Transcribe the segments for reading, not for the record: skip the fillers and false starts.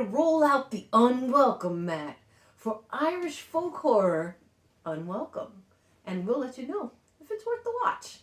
roll out the Unwelcome mat for Irish folk horror Unwelcome. And we'll let you know if it's worth the watch.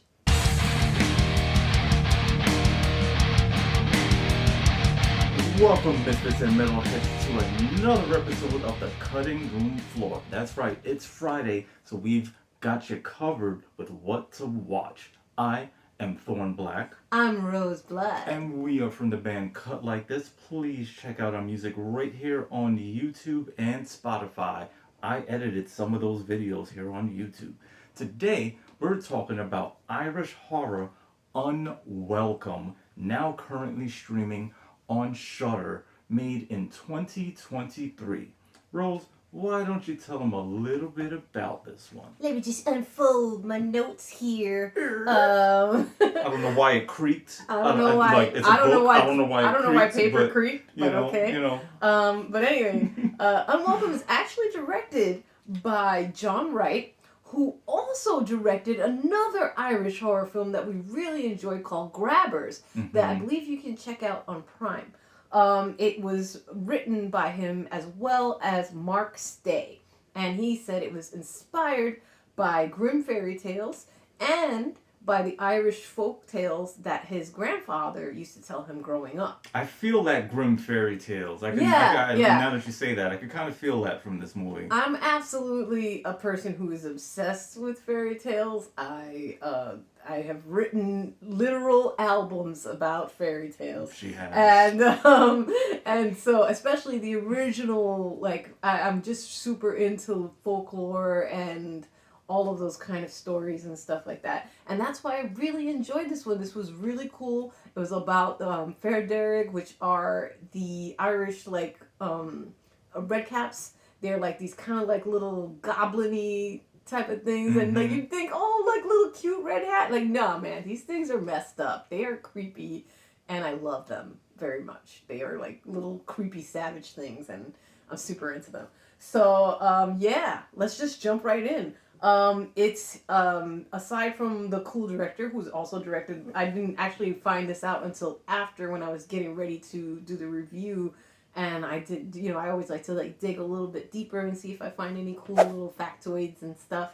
Welcome, Misfits and Metalheads, to another episode of the Cutting Room Floor. That's right, it's Friday, so we've got you covered with what to watch. I am Thorn Black. I'm Rose Blood. And we are from the band Cut Like This. Please check out our music right here on YouTube and Spotify. I edited some of those videos here on YouTube. Today, we're talking about Irish horror Unwelcome, now currently streaming on Shudder, made in 2023. Rose, why don't you tell them a little bit about this one? Let me just unfold my notes here. I don't know why it creaked. I don't know why. Like, I don't know why paper creaked. But okay. You know. But anyway, Unwelcome is actually directed by John Wright, who also directed another Irish horror film that we really enjoyed called Grabbers, that I believe you can check out on Prime. It was written by him as well as Mark Stay, and he said it was inspired by grim fairy tales and by the Irish folk tales that his grandfather used to tell him growing up. I feel that grim fairy tales. Now that you say that, I can kind of feel that from this movie. I'm absolutely a person who is obsessed with fairy tales. I have written literal albums about fairy tales. She has. And so especially the original, like I'm just super into folklore and all of those kind of stories and stuff like that. And that's why I really enjoyed this one. This was really cool. It was about Fairderrig, which are the Irish, like, redcaps. They're like these kind of like little goblin-y type of things. And like you think, oh, like little cute red hat. Like, nah, man, these things are messed up. They are creepy, and I love them very much. They are like little creepy savage things, and I'm super into them. So, yeah, let's just jump right in. It's aside from the cool director who's also directed, I didn't actually find this out until after when I was getting ready to do the review, and I did, I always like to like dig a little bit deeper and see if I find any cool little factoids and stuff.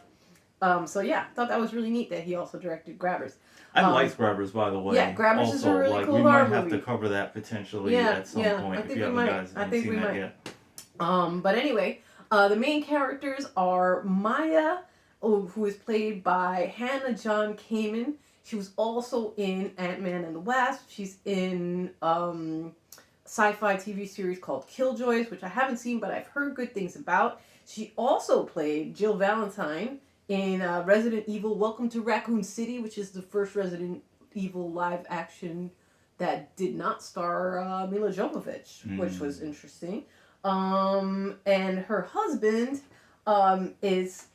So yeah, thought that was really neat that he also directed Grabbers. I like Grabbers, by the way. Yeah, Grabbers also, is a really cool we horror might have movie. to cover that potentially at some point if you haven't seen that yet. But anyway, the main characters are Maya, who is played by Hannah John Kamen. She was also in Ant-Man and the Wasp. She's in sci-fi TV series called Killjoys, which I haven't seen, but I've heard good things about. She also played Jill Valentine in Resident Evil Welcome to Raccoon City, which is the first Resident Evil live action that did not star Mila Jovovich, which was interesting. And her husband is...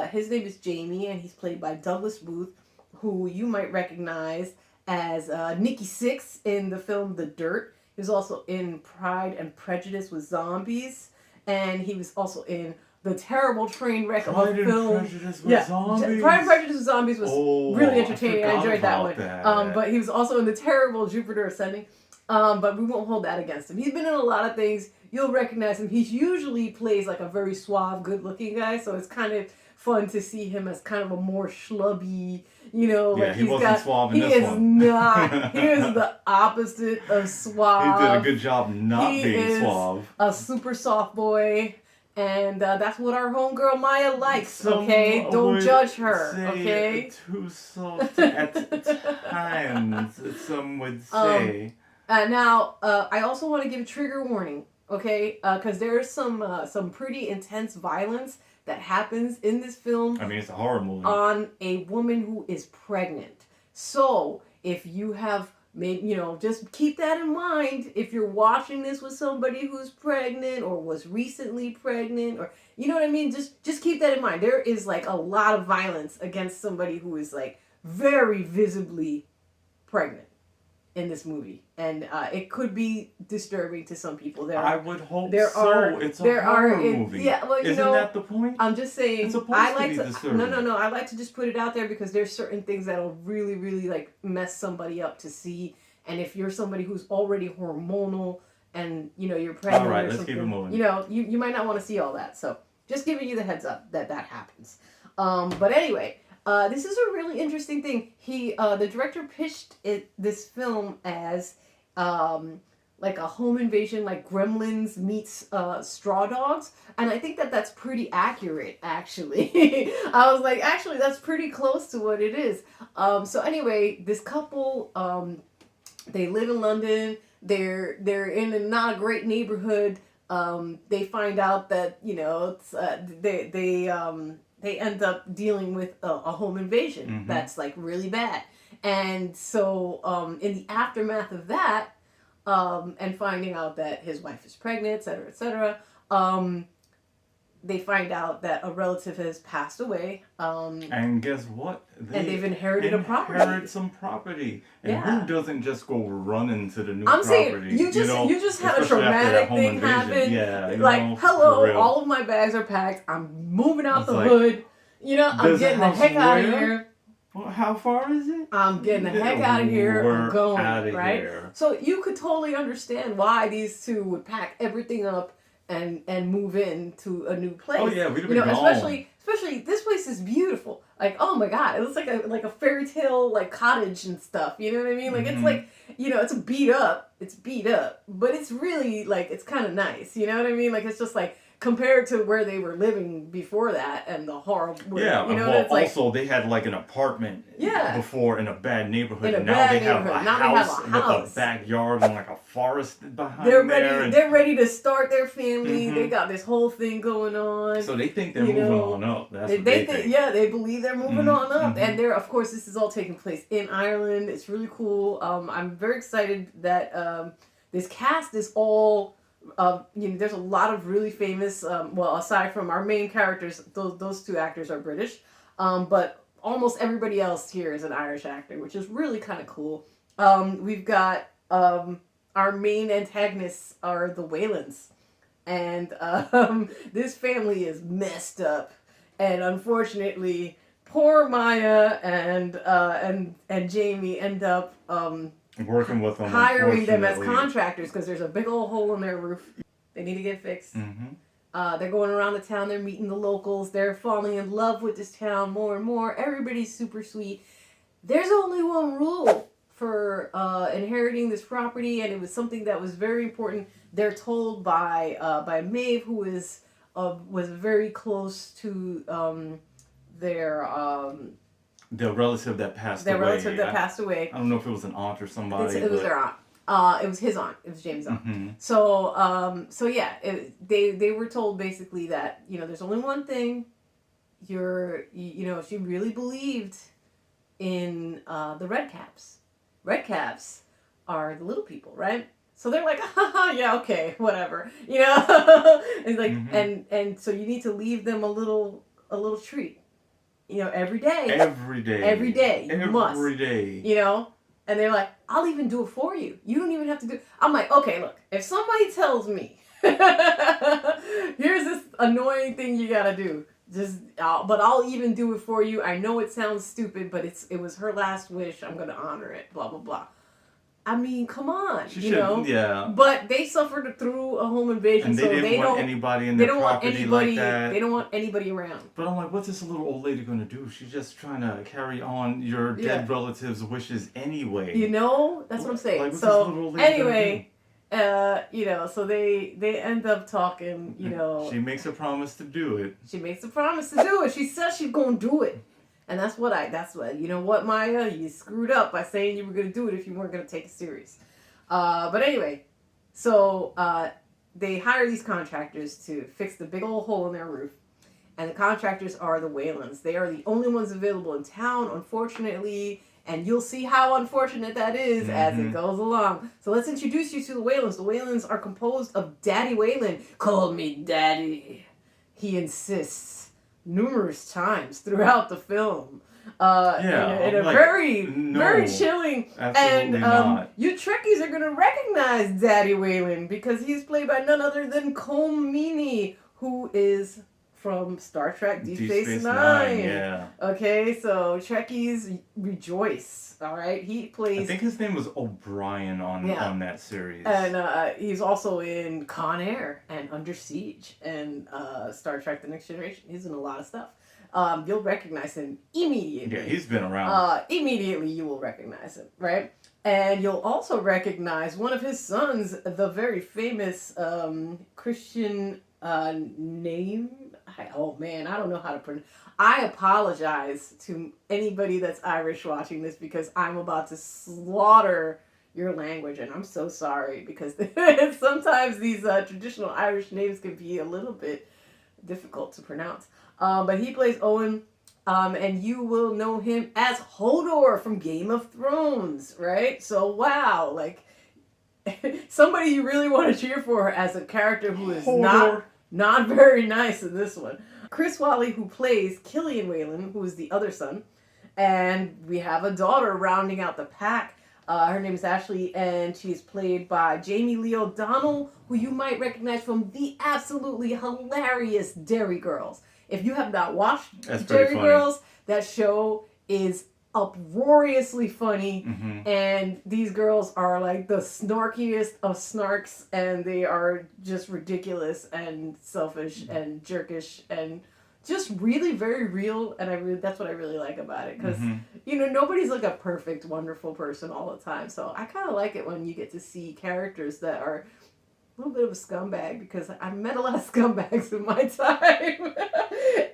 his name is Jamie, and he's played by Douglas Booth, who you might recognize as Nikki Sixx in the film The Dirt. He was also in Pride and Prejudice with Zombies, and he was also in the terrible train wreck of a film. Pride and Prejudice with Zombies was really entertaining. I enjoyed that one. But he was also in the terrible Jupiter Ascending. But we won't hold that against him. He's been in a lot of things. You'll recognize him. He usually plays like a very suave, good-looking guy, so it's kind of fun to see him as kind of a more schlubby, like he wasn't suave in this one. He is not. He is the opposite of suave. He did a good job not being suave. A super soft boy, and that's what our homegirl Maya likes, okay? Don't judge her, okay? Too soft at times, some would say. Now, I also want to give a trigger warning, okay? Because there's some pretty intense violence that happens in this film. I mean, it's a horror movie. On a woman who is pregnant. So, if you have made, just keep that in mind. If you're watching this with somebody who's pregnant or was recently pregnant, or, you know what I mean? Just keep that in mind. There is, like, a lot of violence against somebody who is, like, very visibly pregnant in this movie, and it could be disturbing to some people. I would hope so. It's a horror movie. Yeah, well, isn't that the point? I'm just saying. It's supposed to be disturbing. No. I like to just put it out there because there's certain things that'll really, really like mess somebody up to see. And if you're somebody who's already hormonal and you're pregnant All right, or let's something. keep it moving. You might not want to see all that. So just giving you the heads up that happens. But anyway, this is a really interesting thing. The director pitched this film as like a home invasion, like Gremlins meets Straw Dogs, and I think that that's pretty accurate. Actually, I was like, actually, that's pretty close to what it is. So anyway, this couple, they live in London. They're in a not a great neighborhood. They find out that it's, they end up dealing with a home invasion that's like really bad, and so in the aftermath of that. And finding out that his wife is pregnant, etc., etc. They find out that a relative has passed away. And guess what? They've inherited a property. Inherit some property. And who doesn't just go run into the new property? Saying, you just had a traumatic thing happen. Yeah, like, hello, all of my bags are packed. I'm moving out the hood. I'm getting the heck out of here. Well, how far is it? I'm getting the heck out of here. I'm going, right? Here. So you could totally understand why these two would pack everything up and move into a new place. Oh yeah, we'd have been gone. Especially this place is beautiful. Like, oh my god, it looks like a fairy tale like cottage and stuff. You know what I mean? Like it's like it's beat up, but it's really like it's kind of nice. You know what I mean? Like it's just like. Compared to where they were living before that and the horrible... Yeah, well, also they had like an apartment before in a bad neighborhood. And now they have a house with a backyard and like a forest behind They're ready to start their family. They got this whole thing going on. So they think they're moving on up. That's what they think. Yeah, they believe they're moving on up. And of course, this is all taking place in Ireland. It's really cool. I'm very excited that this cast is all... there's a lot of really famous, aside from our main characters, those two actors are British, but almost everybody else here is an Irish actor, which is really kind of cool. We've got, our main antagonists are the Whalens, and this family is messed up, and unfortunately, poor Maya and Jamie end up, working with them, hiring them as contractors because there's a big old hole in their roof. They need to get fixed. They're going around the town. They're meeting the locals. They're falling in love with this town more and more. Everybody's super sweet. There's only one rule for inheriting this property, and it was something that was very important. They're told by Maeve, who was very close to the relative that passed away. Passed away. I don't know if it was an aunt or somebody. It was their aunt. It was his aunt. It was James' aunt. So, they were told basically that there's only one thing. She really believed in the red caps. Red caps are the little people, right? So they're like, yeah, okay, whatever, and like, and so you need to leave them a little treat. Every day. Every day. You must. Every day. And they're like, I'll even do it for you. You don't even have to do it. I'm like, okay, look, if somebody tells me, here's this annoying thing you gotta do, but I'll even do it for you. I know it sounds stupid, but it was her last wish. I'm gonna honor it. Blah blah blah. I mean, come on, Yeah. But they suffered through a home invasion, and they didn't want anybody in their property like that. They don't want anybody around. But I'm like, what's this little old lady going to do? She's just trying to carry on your dead relatives' wishes anyway. That's what I'm saying. Like, so anyway, so they end up talking. She makes a promise to do it. She says she's gonna do it. And that's what, Maya, you screwed up by saying you were going to do it if you weren't going to take it serious. But anyway, so they hire these contractors to fix the big old hole in their roof. And the contractors are the Whalens. They are the only ones available in town, unfortunately. And you'll see how unfortunate that is as it goes along. So let's introduce you to the Whalens. The Whalens are composed of Daddy Whalen. Call me Daddy, he insists. Numerous times throughout the film, in a very chilling, absolutely not. You Trekkies are gonna recognize Daddy Whalen because he's played by none other than Colm Meaney, who is from Star Trek Deep Deep Space Space Nine. yeah. Okay, so Trekkies rejoice. All right, he plays. I think his name was O'Brien on that series. And he's also in Con Air and Under Siege and Star Trek: The Next Generation. He's in a lot of stuff. You'll recognize him immediately. Yeah, he's been around. Immediately you will recognize him, right? And you'll also recognize one of his sons, the very famous Christian name. Oh man, I don't know how to pronounce. I apologize to anybody that's Irish watching this because I'm about to slaughter your language, and I'm so sorry because sometimes these traditional Irish names can be a little bit difficult to pronounce. But he plays Owen, and you will know him as Hodor from Game of Thrones, right? So wow, like somebody you really want to cheer for as a character who is not very nice in this one. Chris Wally, who plays Killian Whalen, who is the other son, and we have a daughter rounding out the pack. Her name is Ashley, and she's played by Jamie Lee O'Donnell, who you might recognize from the absolutely hilarious Derry Girls. If you have not watched Derry Girls, that show is uproariously funny, and these girls are like the snarkiest of snarks, and they are just ridiculous and selfish and jerkish and just really very real, and that's what I really like about it, because nobody's like a perfect, wonderful person all the time, so I kind of like it when you get to see characters that are a little bit of a scumbag, because I've met a lot of scumbags in my time.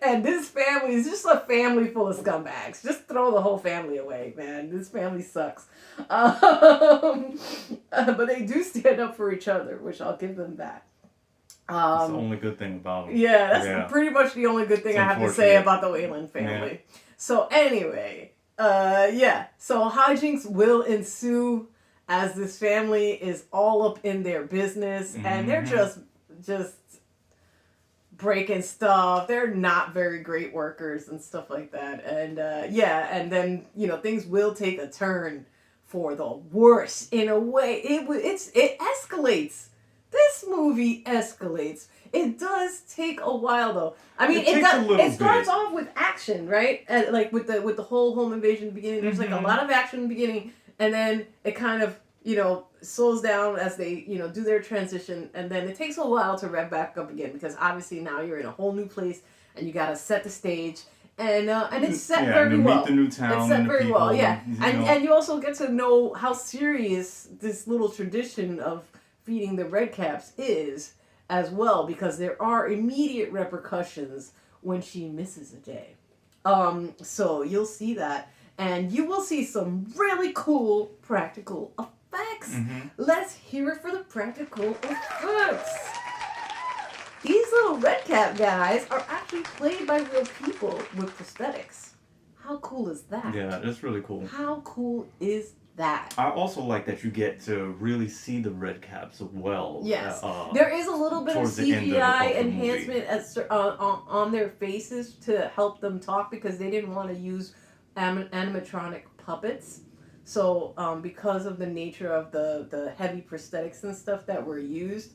And this family is just a family full of scumbags. Just throw the whole family away, man. This family sucks. But they do stand up for each other, which I'll give them that. That's the only good thing about them. Yeah, that's pretty much the only good thing I have to say about the Whalen family. Yeah. So anyway, so hijinks will ensue as this family is all up in their business, and they're just breaking stuff. They're not very great workers and stuff like that. And and then things will take a turn for the worse in a way. It escalates. This movie escalates. It does take a while though. I mean, it starts off with action, right? And like with the whole home invasion at the beginning. There's like a lot of action in the beginning, and then it kind of slows down as they, do their transition, and then it takes a while to rev back up again, because obviously now you're in a whole new place, and you gotta set the stage, and it's set very well. Meet the new town. It's set very well, yeah. And you also get to know how serious this little tradition of feeding the Redcaps is, as well, because there are immediate repercussions when she misses a day. So you'll see that, and you will see some really cool practical effects. Let's hear it for the practical effects. These little Redcap guys are actually played by real people with prosthetics. How cool is that? Yeah, that's really cool. How cool is that? I also like that you get to really see the Redcaps well. Yes. There is a little bit of CGI enhancement on their faces to help them talk, because they didn't want to use animatronic puppets. So because of the nature of the heavy prosthetics and stuff that were used,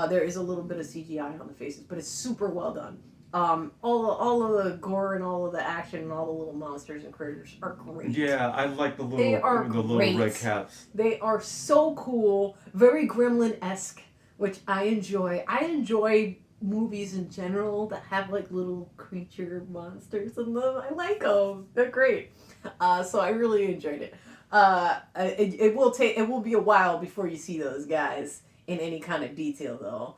there is a little bit of CGI on the faces, but it's super well done. All of the gore and all of the action and all the little monsters and critters are great. Yeah, I like the little Redcaps. They are so cool, very Gremlin-esque, which I enjoy. I enjoy movies in general that have like little creature monsters in them. I like them. They're great. So I really enjoyed it. It will be a while before you see those guys in any kind of detail though.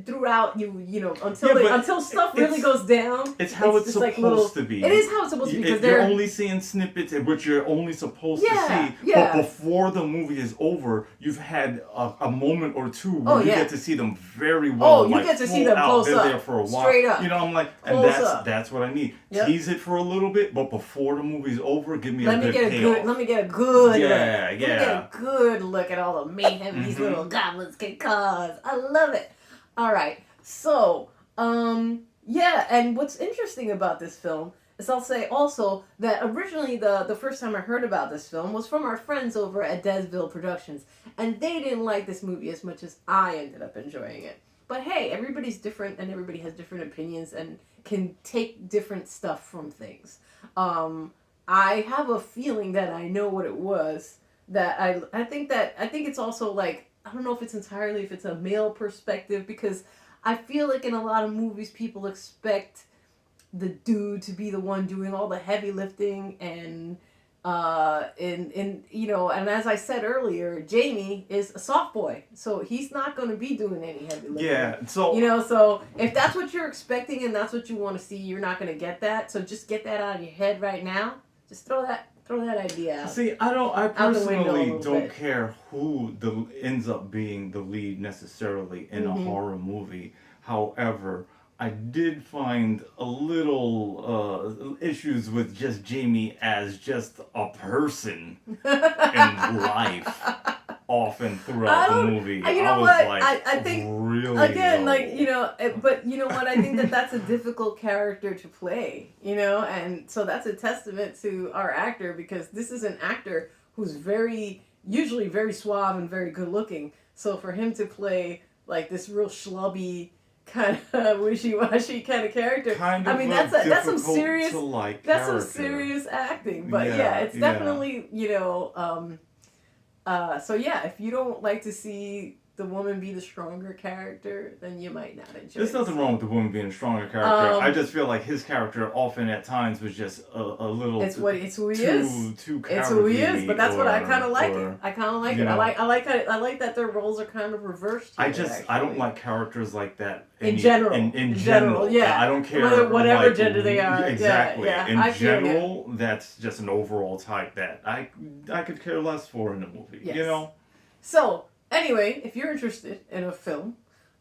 Throughout until stuff really goes down. It's how it's supposed to be. It is how it's supposed to be, because you're only seeing snippets, which you're only supposed to see. Yeah. But before the movie is over, you've had a moment or two where you get to see them very well. Oh, you get to see them close up. They're there for a while. Straight up. I'm like, and that's what I need. Yep. Tease it for a little bit, but before the movie's over, give me a good payoff. Let me get a good look. Let me get a good look at all the mayhem these little goblins can cause. I love it. All right, so, and what's interesting about this film is I'll say also that originally the first time I heard about this film was from our friends over at Desville Productions, and they didn't like this movie as much as I ended up enjoying it. But hey, everybody's different and everybody has different opinions and can take different stuff from things. I have a feeling that I know what it was that I think it's also like, I don't know if it's entirely if it's a male perspective, because I feel like in a lot of movies people expect the dude to be the one doing all the heavy lifting, and and as I said earlier, Jamie is a soft boy, so he's not going to be doing any heavy lifting. Yeah, so so if that's what you're expecting and that's what you want to see, you're not going to get that. So just get that out of your head right now. Just throw that idea out. See, I personally don't bit. care who ends up being the lead necessarily in a horror movie. However, I did find a little issues with just Jamie as just a person in life, often throughout the movie. I think really again, low. but you know what? I think that's a difficult character to play, and so that's a testament to our actor, because this is an actor who's usually very suave and very good looking. So for him to play like this real schlubby, kind of wishy-washy kind of character. That's some serious some serious acting. But it's definitely so if you don't like to see the woman be the stronger character, then you might not enjoy it. There's nothing wrong with the woman being a stronger character. I just feel like his character often at times was just a little it's who he too is. It's who he is, but that's what I kind of like it. I kind of like it. I like that their roles are kind of reversed. I don't like characters like that in general. In general, yeah. I don't care whatever gender they are. Exactly. Yeah. In general, that's just an overall type that I could care less for in a movie. Yes. So anyway, if you're interested in a film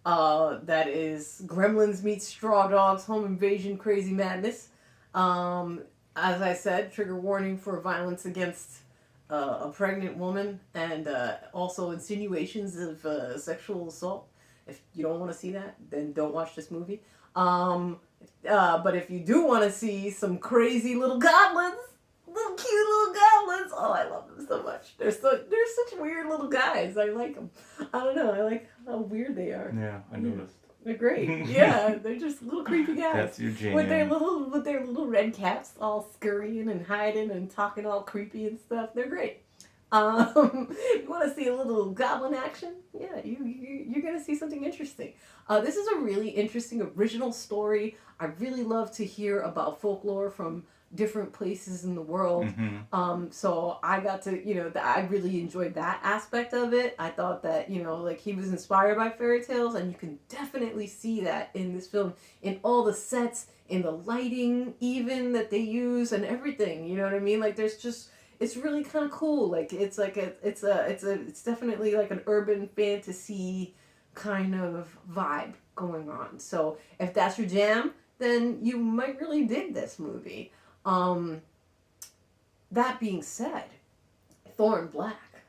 that is Gremlins meets Straw Dogs, Home Invasion, Crazy Madness, as I said, trigger warning for violence against a pregnant woman, and also insinuations of sexual assault. If you don't want to see that, then don't watch this movie. But if you do want to see some crazy little goblins, little cute little goblins, oh, I love them so much. They're such weird little guys. I like them. I don't know. I like how weird they are. Yeah, I noticed. They're great. Yeah, they're just little creepy guys. That's your jam. With their little red caps, all scurrying and hiding and talking all creepy and stuff. They're great. You want to see a little goblin action? Yeah, you're gonna see something interesting. This is a really interesting original story. I really love to hear about folklore from different places in the world. So I got to, I really enjoyed that aspect of it. I thought that, like he was inspired by fairy tales, and you can definitely see that in this film, in all the sets, in the lighting even that they use and everything. You know what I mean? Like there's just, it's really kind of cool. Like it's definitely like an urban fantasy kind of vibe going on. So if that's your jam, then you might really dig this movie. That being said, Thorn Black.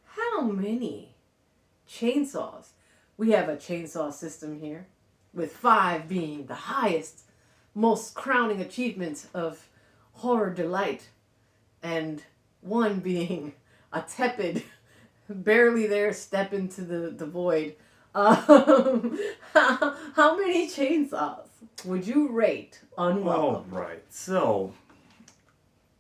How many chainsaws? We have a chainsaw system here, with 5 being the highest, most crowning achievement of horror delight, and 1 being a tepid, barely there step into the void. How many chainsaws would you rate Unwelcome? All right, so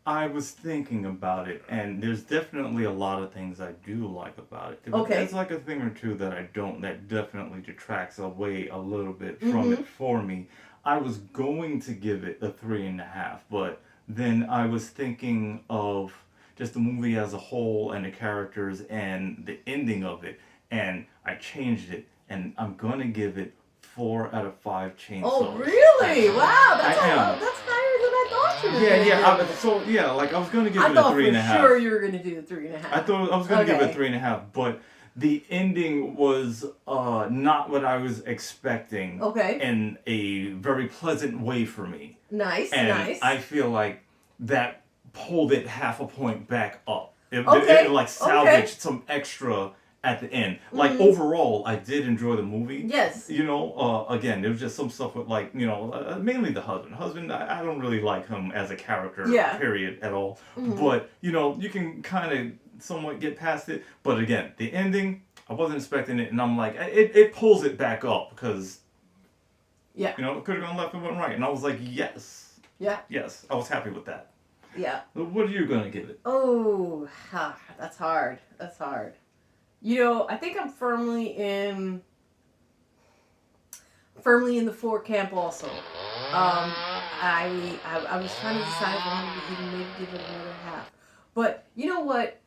I was thinking about it, and there's definitely a lot of things I do like about it. Okay. There's like a thing or two that I don't, that definitely detracts away a little bit from it for me. I was going to give it a 3.5, but then I was thinking of just the movie as a whole and the characters and the ending of it, and I changed it, and I'm gonna give it 4 out of 5 chainsaws. Oh, really? Wow, that's higher than I thought you were gonna do. I was gonna give it a 3.5. I thought for sure you were gonna do the 3.5. I thought I was gonna give it 3.5, but the ending was not what I was expecting. Okay. In a very pleasant way for me. Nice. I feel like that pulled it half a point back up. It salvaged some extra at the end. Like overall, I did enjoy the movie. Yes. Again, there was just some stuff with mainly the husband. I don't really like him as a character. Yeah. Period at all. But you can kind of somewhat get past it. But again, the ending, I wasn't expecting it, and I'm like, it pulls it back up because, Yeah. you know, it could have gone left and went right, and I was like, yes, Yeah. yes, I was happy with that. Yeah. What are you gonna give it? Oh, that's hard. That's hard. You know, I think I'm firmly in the 4 camp also. I was trying to decide if I wanted to even maybe give it another half. But you know what?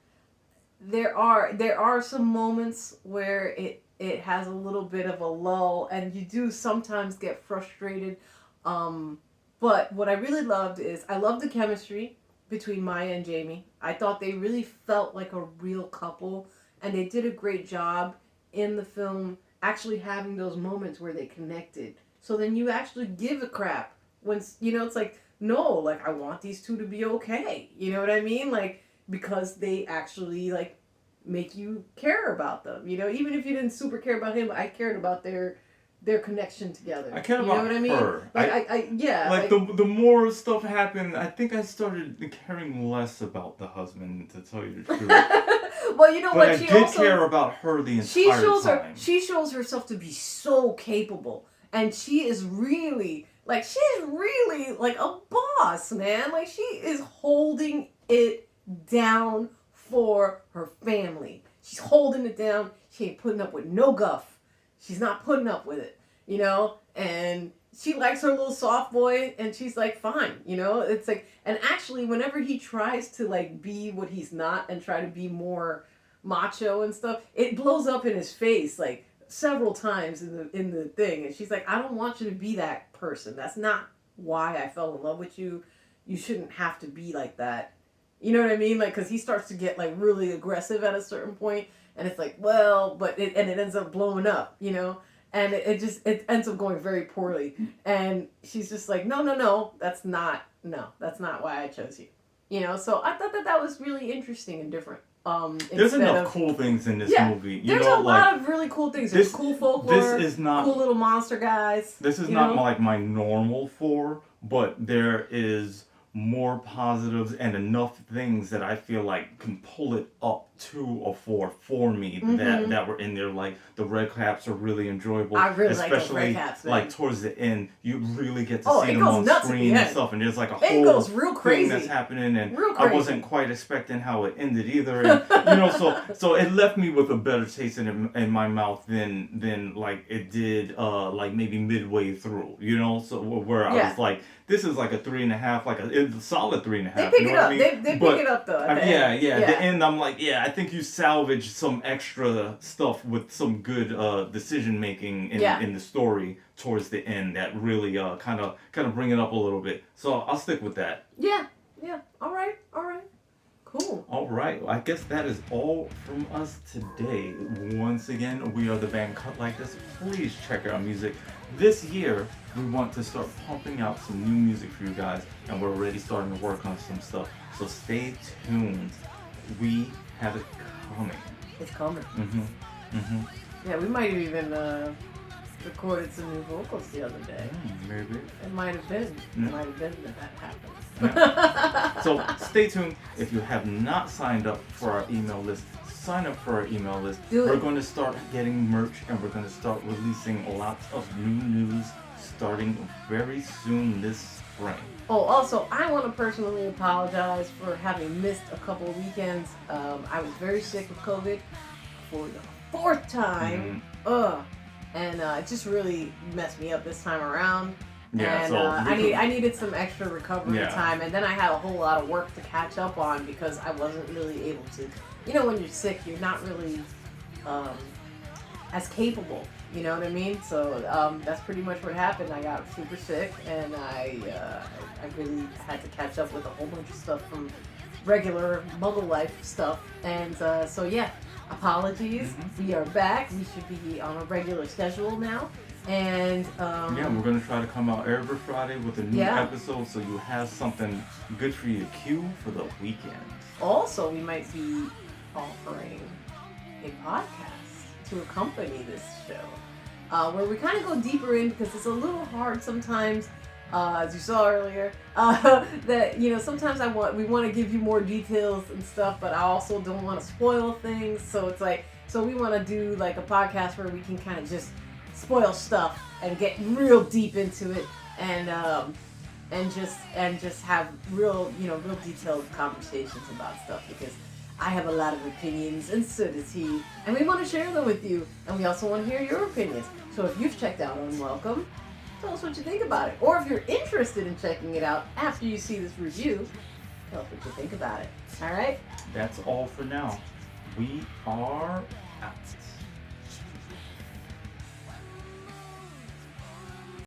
There are some moments where it has a little bit of a lull, and you do sometimes get frustrated. But what I really loved is I love the chemistry between Maya and Jamie. I thought they really felt like a real couple, and they did a great job in the film actually having those moments where they connected. So then you actually give a crap when, you know, it's like, no, like I want these two to be okay. You know what I mean? Like, because they actually like make you care about them. You know, even if you didn't super care about him, I cared about their connection together. I care you about know what I mean? her. Like yeah. Like the more stuff happened, I think I started caring less about the husband, to tell you the truth. Well, you know but what? I She did also care about her the entire time. She shows herself to be so capable, and she is really like a boss, man. Like she is holding it down for her family. She's holding it down. She ain't putting up with no guff. She's not putting up with it, you know? And she likes her little soft boy, and she's like, fine, you know? It's like, and actually, whenever he tries to, like, be what he's not and try to be more macho and stuff, it blows up in his face, like, several times in the thing. And she's like, I don't want you to be that person. That's not why I fell in love with you. You shouldn't have to be like that. You know what I mean? Like, because he starts to get, like, really aggressive at a certain point, and it's like, well, but it ends up blowing up, you know? And it ends up going very poorly. And she's just like, no, that's not why I chose you. You know? So I thought that was really interesting and different. There's enough cool things in this movie. There's a lot of really cool things. There's cool folklore, this is not, cool little monster guys. This is not like my normal 4, but there is more positives and enough things that I feel like can pull it up to a 4 for me that were in there. Like the red caps are really enjoyable. I really especially like those red caps, man. Like towards the end, you really get to see them on screen and stuff, and there's like a whole goes real crazy. thing that's happening, and Real crazy. I wasn't quite expecting how it ended either. And, you know, so it left me with a better taste in my mouth than like it did like maybe midway through. You know, so where I was like, this is like a 3.5, like a solid 3.5. They pick you know it up. What I mean? They pick it up though. Yeah. The end, I'm like, I think you salvaged some extra stuff with some good decision making in the story towards the end that really kind of bring it up a little bit. So I'll stick with that. Yeah. All right. Cool. All right. I guess that is all from us today. Once again, we are the band Cut Like This. Please check out our music. This year, we want to start pumping out some new music for you guys, and we're already starting to work on some stuff. So stay tuned. We have it coming. It's coming. Yeah, we might have even recorded some new vocals the other day. Maybe. It might have been. Yeah. It might have been that happened. Yeah. So stay tuned. If you have not signed up for our email list, sign up for our email list. We're going to start getting merch, and we're going to start releasing lots of new news starting very soon this spring. Oh, also, I want to personally apologize for having missed a couple of weekends. I was very sick with COVID for the 4th time. And it just really messed me up this time around. Yeah, and so I needed some extra recovery time, and then I had a whole lot of work to catch up on because I wasn't really able to. You know, when you're sick, you're not really as capable. You know what I mean? So that's pretty much what happened. I got super sick, and I really had to catch up with a whole bunch of stuff from regular Muggle life stuff. And so yeah, apologies. We are back. We should be on a regular schedule now. And we're gonna try to come out every Friday with a new episode, so you have something good for you to cue for the weekend. Also, we might be offering a podcast to accompany this show, where we kind of go deeper in because it's a little hard sometimes. As you saw earlier, that sometimes we want to give you more details and stuff, but I also don't want to spoil things. So it's like So we want to do like a podcast where we can kind of just spoil stuff and get real deep into it, and just have real detailed conversations about stuff, because I have a lot of opinions, and so does he, and we want to share them with you, and we also want to hear your opinions. So if you've checked out Unwelcome, tell us what you think about it, or if you're interested in checking it out after you see this review, tell us what you think about it. All right? That's all for now. We are out.